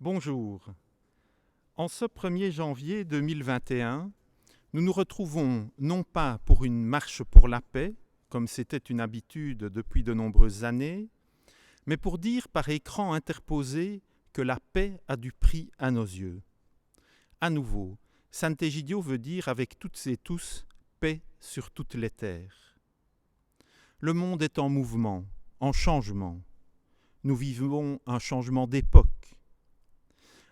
Bonjour. En ce 1er janvier 2021, nous nous retrouvons non pas pour une marche pour la paix, comme c'était une habitude depuis de nombreuses années, mais pour dire par écran interposé que la paix a du prix à nos yeux. À nouveau, Sant'Egidio veut dire avec toutes et tous paix sur toutes les terres. Le monde est en mouvement, en changement. Nous vivons un changement d'époque.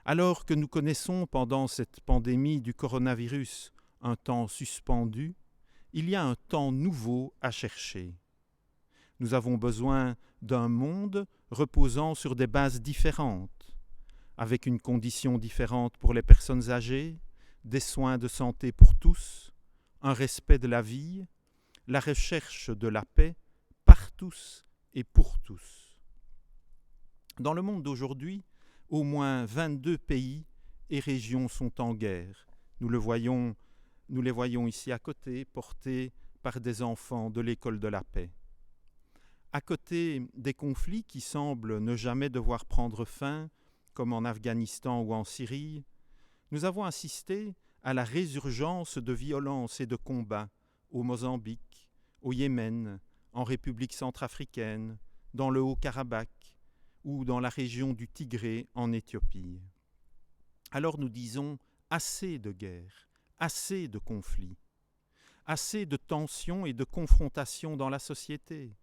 Alors que nous connaissons pendant cette pandémie du coronavirus un temps suspendu, il y a un temps nouveau à chercher. Nous avons besoin d'un monde reposant sur des bases différentes, avec une condition différente pour les personnes âgées, des soins de santé pour tous, un respect de la vie, la recherche de la paix par tous et pour tous. Dans le monde d'aujourd'hui, au moins 22 pays et régions sont en guerre. Nous les voyons ici à côté, portés par des enfants de l'école de la paix. À côté des conflits qui semblent ne jamais devoir prendre fin, comme en Afghanistan ou en Syrie, nous avons assisté à la résurgence de violences et de combats au Mozambique, au Yémen, en République centrafricaine, dans le Haut-Karabakh ou dans la région du Tigré en Éthiopie. Alors nous disons assez de guerres, assez de conflits, assez de tensions et de confrontations dans la société.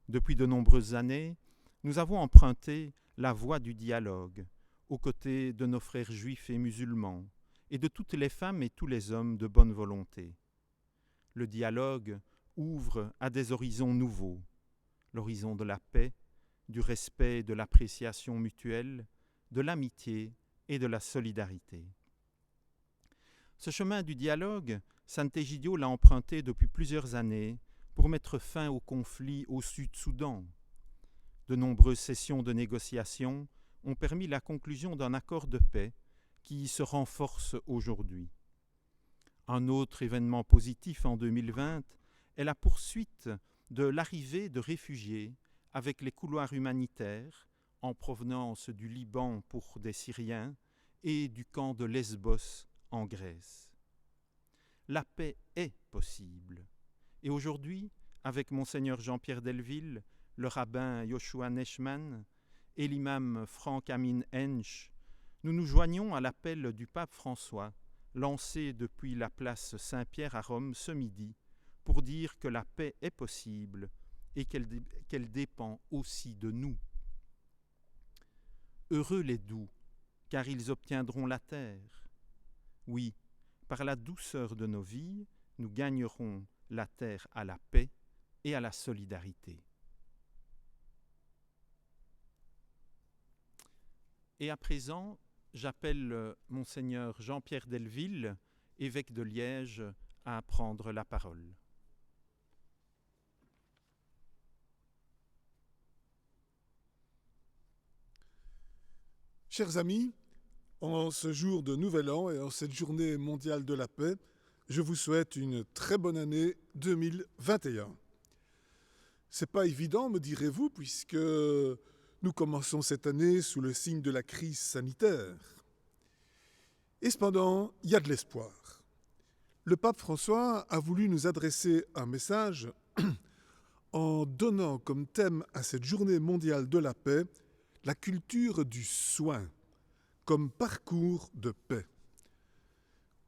Depuis de nombreuses années, nous avons emprunté la voie du dialogue, aux côtés de nos frères juifs et musulmans, et de toutes les femmes et tous les hommes de bonne volonté. Le dialogue ouvre à des horizons nouveaux, l'horizon de la paix, du respect et de l'appréciation mutuelle, de l'amitié et de la solidarité. Ce chemin du dialogue, Sant'Egidio l'a emprunté depuis plusieurs années pour mettre fin au conflit au Sud-Soudan. De nombreuses sessions de négociation ont permis la conclusion d'un accord de paix qui se renforce aujourd'hui. Un autre événement positif en 2020 est la poursuite de l'arrivée de réfugiés avec les couloirs humanitaires en provenance du Liban pour des Syriens et du camp de Lesbos en Grèce. La paix est possible. Et aujourd'hui, avec Monseigneur Jean-Pierre Delville, le rabbin Yoshua Neichmann et l'imam Frank Amin Hensch, nous nous joignons à l'appel du pape François, lancé depuis la place Saint-Pierre à Rome ce midi, pour dire que la paix est possible et qu'elle dépend aussi de nous. Heureux les doux, car ils obtiendront la terre. Oui, par la douceur de nos vies, nous gagnerons la terre à la paix et à la solidarité. Et à présent, j'appelle Monseigneur Jean-Pierre Delville, évêque de Liège, à prendre la parole. Chers amis, en ce jour de Nouvel An et en cette journée mondiale de la paix, je vous souhaite une très bonne année 2021. C'est pas évident, me direz-vous, puisque nous commençons cette année sous le signe de la crise sanitaire. Et cependant, il y a de l'espoir. Le pape François a voulu nous adresser un message en donnant comme thème à cette journée mondiale de la paix la culture du soin comme parcours de paix.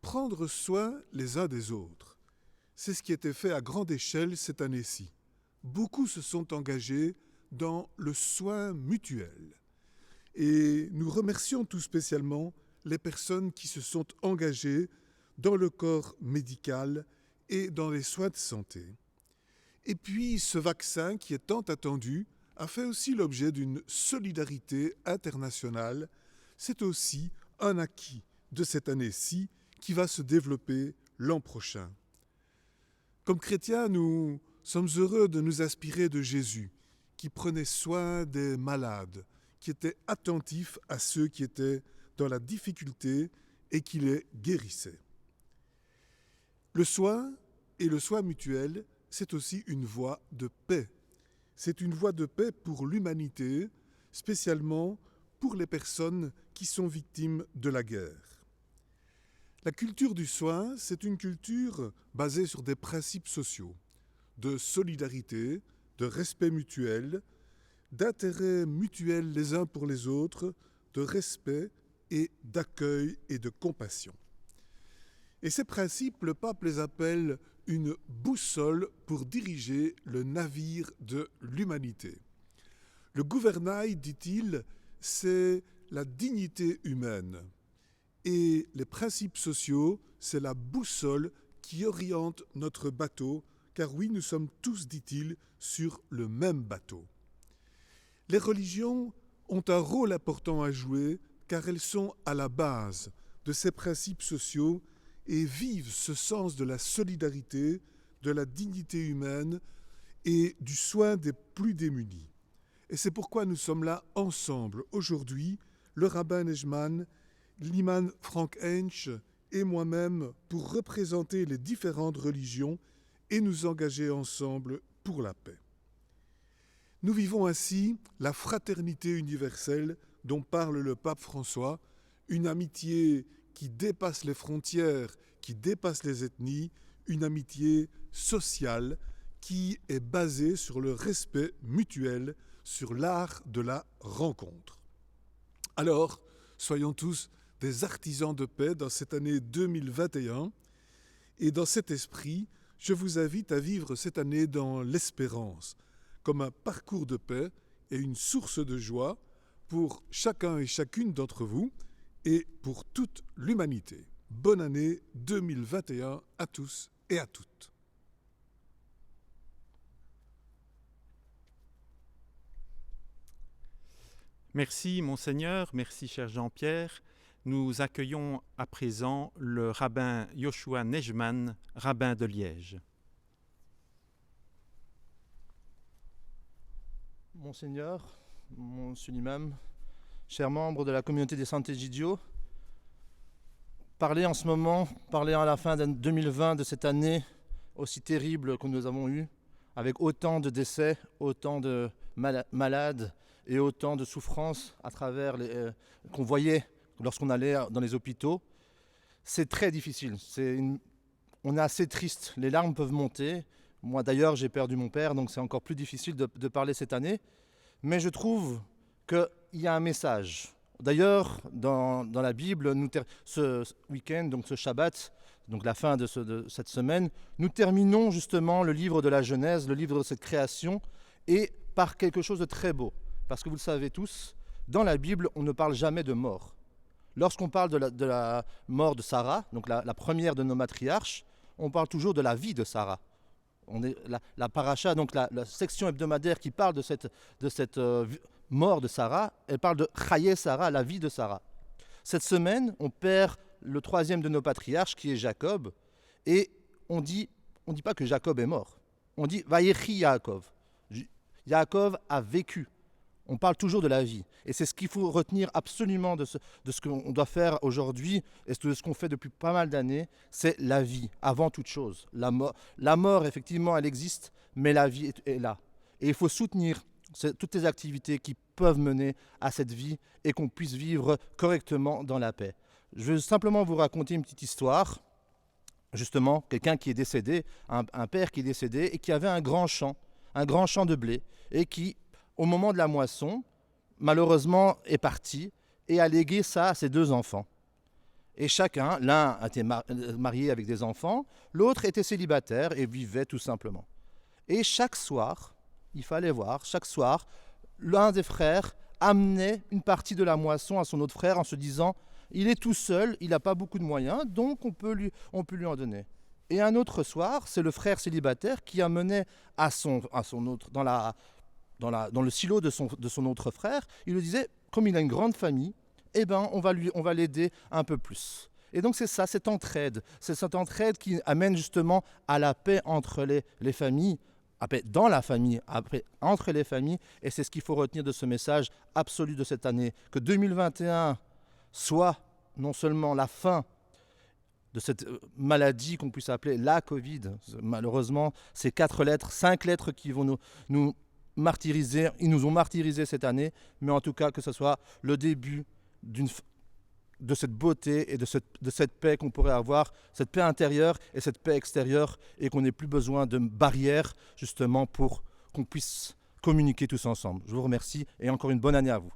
Prendre soin les uns des autres, c'est ce qui a été fait à grande échelle cette année-ci. Beaucoup se sont engagés dans le soin mutuel. Et nous remercions tout spécialement les personnes qui se sont engagées dans le corps médical et dans les soins de santé. Et puis ce vaccin qui est tant attendu a fait aussi l'objet d'une solidarité internationale. C'est aussi un acquis de cette année-ci qui va se développer l'an prochain. Comme chrétiens, nous sommes heureux de nous inspirer de Jésus, qui prenait soin des malades, qui était attentif à ceux qui étaient dans la difficulté et qui les guérissait. Le soin et le soin mutuel, c'est aussi une voie de paix. C'est une voie de paix pour l'humanité, spécialement pour les personnes qui sont victimes de la guerre. La culture du soin, c'est une culture basée sur des principes sociaux, de solidarité, de respect mutuel, d'intérêt mutuel les uns pour les autres, de respect et d'accueil et de compassion. Et ces principes, le pape les appelle une boussole pour diriger le navire de l'humanité. Le gouvernail, dit-il, c'est la dignité humaine. Et les principes sociaux, c'est la boussole qui oriente notre bateau, car oui, nous sommes tous, dit-il, sur le même bateau. Les religions ont un rôle important à jouer, car elles sont à la base de ces principes sociaux et vivent ce sens de la solidarité, de la dignité humaine et du soin des plus démunis. Et c'est pourquoi nous sommes là ensemble aujourd'hui, le rabbin Nejman, l'imam Frank Hensch et moi-même pour représenter les différentes religions et nous engager ensemble pour la paix. Nous vivons ainsi la fraternité universelle dont parle le pape François, une amitié qui dépasse les frontières, qui dépasse les ethnies, une amitié sociale qui est basée sur le respect mutuel, sur l'art de la rencontre. Alors, soyons tous des artisans de paix dans cette année 2021 et dans cet esprit, je vous invite à vivre cette année dans l'espérance, comme un parcours de paix et une source de joie pour chacun et chacune d'entre vous et pour toute l'humanité. Bonne année 2021 à tous et à toutes. Merci Monseigneur, merci cher Jean-Pierre. Nous accueillons à présent le rabbin Yoshua Nejman, rabbin de Liège. Monseigneur, Monsieur l'imam, chers membres de la communauté des Sant'Egidio, parler en ce moment, parler à la fin de 2020 de cette année aussi terrible que nous avons eue, avec autant de décès, autant de malades et autant de souffrances à travers qu'on voyait lorsqu'on allait dans les hôpitaux, c'est très difficile. On est assez triste, les larmes peuvent monter. Moi d'ailleurs j'ai perdu mon père, donc c'est encore plus difficile de parler cette année. Mais je trouve qu'il y a un message. D'ailleurs, dans la Bible, ce week-end, donc ce Shabbat, donc la fin de cette semaine, nous terminons justement le livre de la Genèse, le livre de cette création, et par quelque chose de très beau. Parce que vous le savez tous, dans la Bible, on ne parle jamais de mort. Lorsqu'on parle de la mort de Sarah, donc la première de nos matriarches, on parle toujours de la vie de Sarah. La paracha, donc la section hebdomadaire qui parle de cette mort de Sarah, elle parle de Chaye Sarah, la vie de Sarah. Cette semaine, on perd le troisième de nos patriarches, qui est Jacob, et on dit pas que Jacob est mort. On dit Vayechi Yaakov. Yaakov a vécu. On parle toujours de la vie. Et c'est ce qu'il faut retenir absolument de ce qu'on doit faire aujourd'hui et de ce qu'on fait depuis pas mal d'années, c'est la vie, avant toute chose. La mort, effectivement, elle existe, mais la vie est là. Et il faut soutenir toutes les activités qui peuvent mener à cette vie et qu'on puisse vivre correctement dans la paix. Je vais simplement vous raconter une petite histoire. Justement, quelqu'un qui est décédé, un père qui est décédé et qui avait un grand champ de blé et qui, au moment de la moisson, malheureusement est parti et a légué ça à ses deux enfants. Et chacun, l'un était marié avec des enfants, l'autre était célibataire et vivait tout simplement. Et chaque soir, il fallait voir, chaque soir, l'un des frères amenait une partie de la moisson à son autre frère en se disant « il est tout seul, il n'a pas beaucoup de moyens, donc on peut lui en donner ». Et un autre soir, c'est le frère célibataire qui amenait à son autre, dans le silo de son autre frère, il lui disait, comme il a une grande famille, eh ben, on va l'aider un peu plus. Et donc c'est ça, cette entraide qui amène justement à la paix entre les familles, dans la famille, entre les familles, et c'est ce qu'il faut retenir de ce message absolu de cette année, que 2021 soit non seulement la fin de cette maladie qu'on puisse appeler la Covid, malheureusement, ces 5 lettres qui vont nous martyrisés, ils nous ont martyrisés cette année, mais en tout cas que ce soit le début de cette beauté et de cette paix qu'on pourrait avoir, cette paix intérieure et cette paix extérieure, et qu'on n'ait plus besoin de barrières justement pour qu'on puisse communiquer tous ensemble. Je vous remercie et encore une bonne année à vous.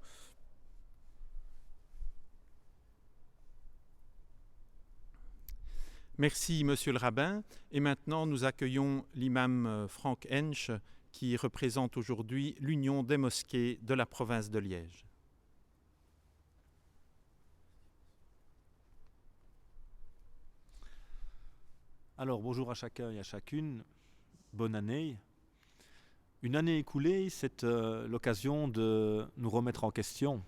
Merci, monsieur le rabbin. Et maintenant, nous accueillons l'imam Franck Hensch, qui représente aujourd'hui l'Union des mosquées de la province de Liège. Alors, bonjour à chacun et à chacune. Bonne année. Une année écoulée, c'est l'occasion de nous remettre en question.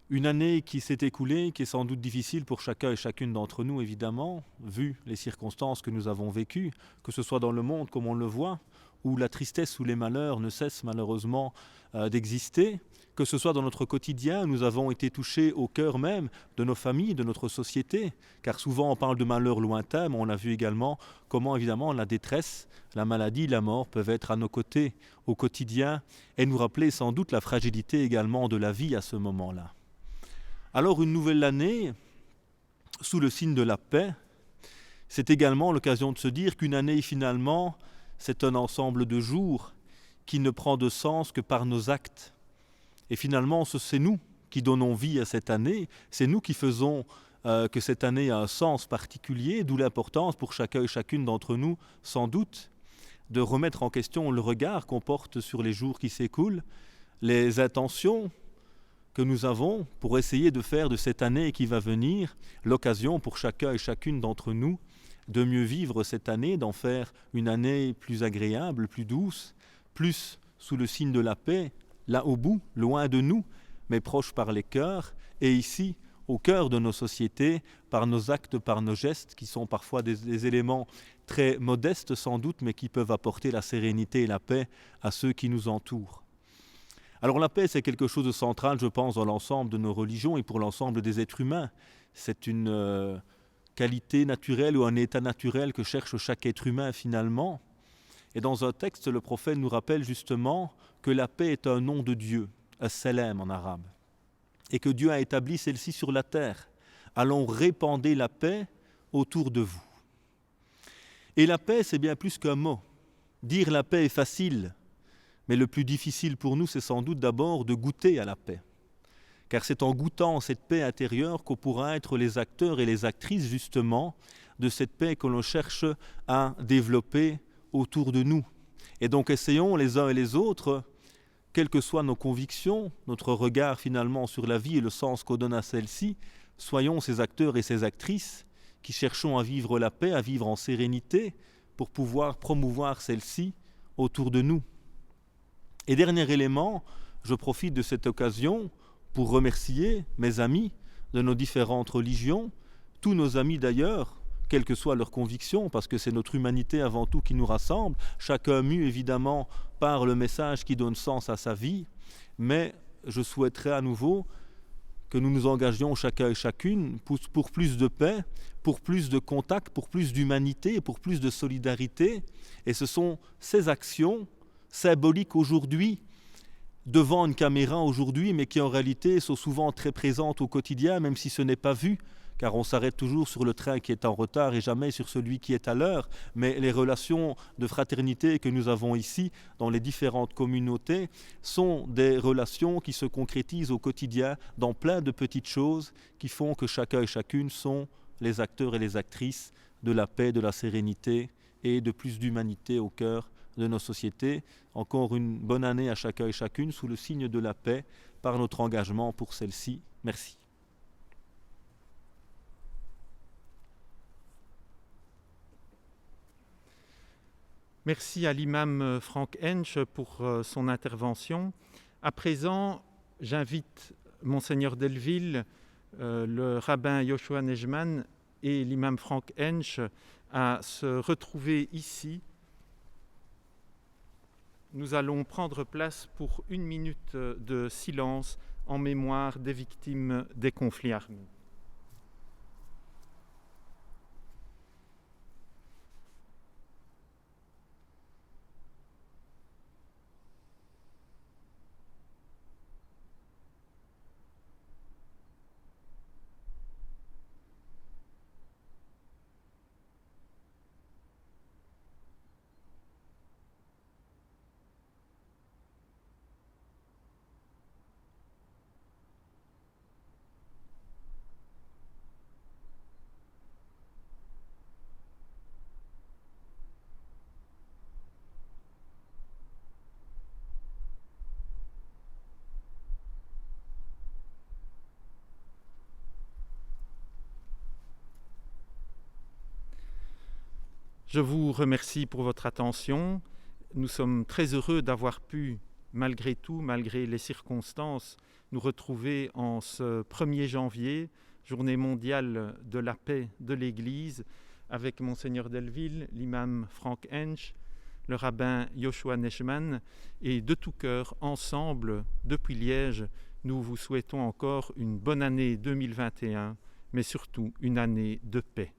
Une année qui s'est écoulée, qui est sans doute difficile pour chacun et chacune d'entre nous, évidemment, vu les circonstances que nous avons vécues, que ce soit dans le monde comme on le voit, où la tristesse ou les malheurs ne cessent malheureusement d'exister, que ce soit dans notre quotidien, nous avons été touchés au cœur même de nos familles, de notre société, car souvent on parle de malheurs lointains, mais on a vu également comment évidemment la détresse, la maladie, la mort peuvent être à nos côtés au quotidien et nous rappeler sans doute la fragilité également de la vie à ce moment-là. Alors une nouvelle année, sous le signe de la paix, c'est également l'occasion de se dire qu'une année finalement, c'est un ensemble de jours qui ne prend de sens que par nos actes. Et finalement, c'est nous qui donnons vie à cette année, c'est nous qui faisons que cette année a un sens particulier, d'où l'importance pour chacun et chacune d'entre nous, sans doute, de remettre en question le regard qu'on porte sur les jours qui s'écoulent, les intentions que nous avons pour essayer de faire de cette année qui va venir l'occasion pour chacun et chacune d'entre nous de mieux vivre cette année, d'en faire une année plus agréable, plus douce, plus sous le signe de la paix, là au bout, loin de nous, mais proche par les cœurs, et ici, au cœur de nos sociétés, par nos actes, par nos gestes, qui sont parfois des éléments très modestes sans doute, mais qui peuvent apporter la sérénité et la paix à ceux qui nous entourent. Alors la paix, c'est quelque chose de central, je pense, dans l'ensemble de nos religions et pour l'ensemble des êtres humains. C'est une qualité naturelle ou un état naturel que cherche chaque être humain finalement. Et dans un texte, le prophète nous rappelle justement que la paix est un nom de Dieu, as-salam en arabe, et que Dieu a établi celle-ci sur la terre. Allons répandre la paix autour de vous. Et la paix, c'est bien plus qu'un mot. Dire la paix est facile. Mais le plus difficile pour nous, c'est sans doute d'abord de goûter à la paix. Car c'est en goûtant cette paix intérieure qu'on pourra être les acteurs et les actrices, justement, de cette paix que l'on cherche à développer autour de nous. Et donc essayons les uns et les autres, quelles que soient nos convictions, notre regard finalement sur la vie et le sens qu'on donne à celle-ci, soyons ces acteurs et ces actrices qui cherchons à vivre la paix, à vivre en sérénité, pour pouvoir promouvoir celle-ci autour de nous. Et dernier élément, je profite de cette occasion pour remercier mes amis de nos différentes religions, tous nos amis d'ailleurs, quelles que soient leurs convictions, parce que c'est notre humanité avant tout qui nous rassemble, chacun mu évidemment par le message qui donne sens à sa vie, mais je souhaiterais à nouveau que nous nous engagions chacun et chacune pour plus de paix, pour plus de contact, pour plus d'humanité, pour plus de solidarité, et ce sont ces actions symboliques aujourd'hui, devant une caméra aujourd'hui, mais qui en réalité sont souvent très présentes au quotidien, même si ce n'est pas vu, car on s'arrête toujours sur le train qui est en retard et jamais sur celui qui est à l'heure. Mais les relations de fraternité que nous avons ici, dans les différentes communautés, sont des relations qui se concrétisent au quotidien dans plein de petites choses qui font que chacun et chacune sont les acteurs et les actrices de la paix, de la sérénité et de plus d'humanité au cœur de nos sociétés. Encore une bonne année à chacun et chacune sous le signe de la paix par notre engagement pour celle-ci. Merci. Merci à l'imam Franck Hensch pour son intervention. À présent, j'invite Monseigneur Delville, le rabbin Yoshua Nejman et l'imam Franck Hensch à se retrouver ici. Nous allons prendre place pour 1 minute de silence en mémoire des victimes des conflits armés. Je vous remercie pour votre attention. Nous sommes très heureux d'avoir pu, malgré tout, malgré les circonstances, nous retrouver en ce 1er janvier, journée mondiale de la paix de l'Église, avec Monseigneur Delville, l'imam Frank Hensch, le rabbin Joshua Neshman, et de tout cœur, ensemble, depuis Liège, nous vous souhaitons encore une bonne année 2021, mais surtout une année de paix.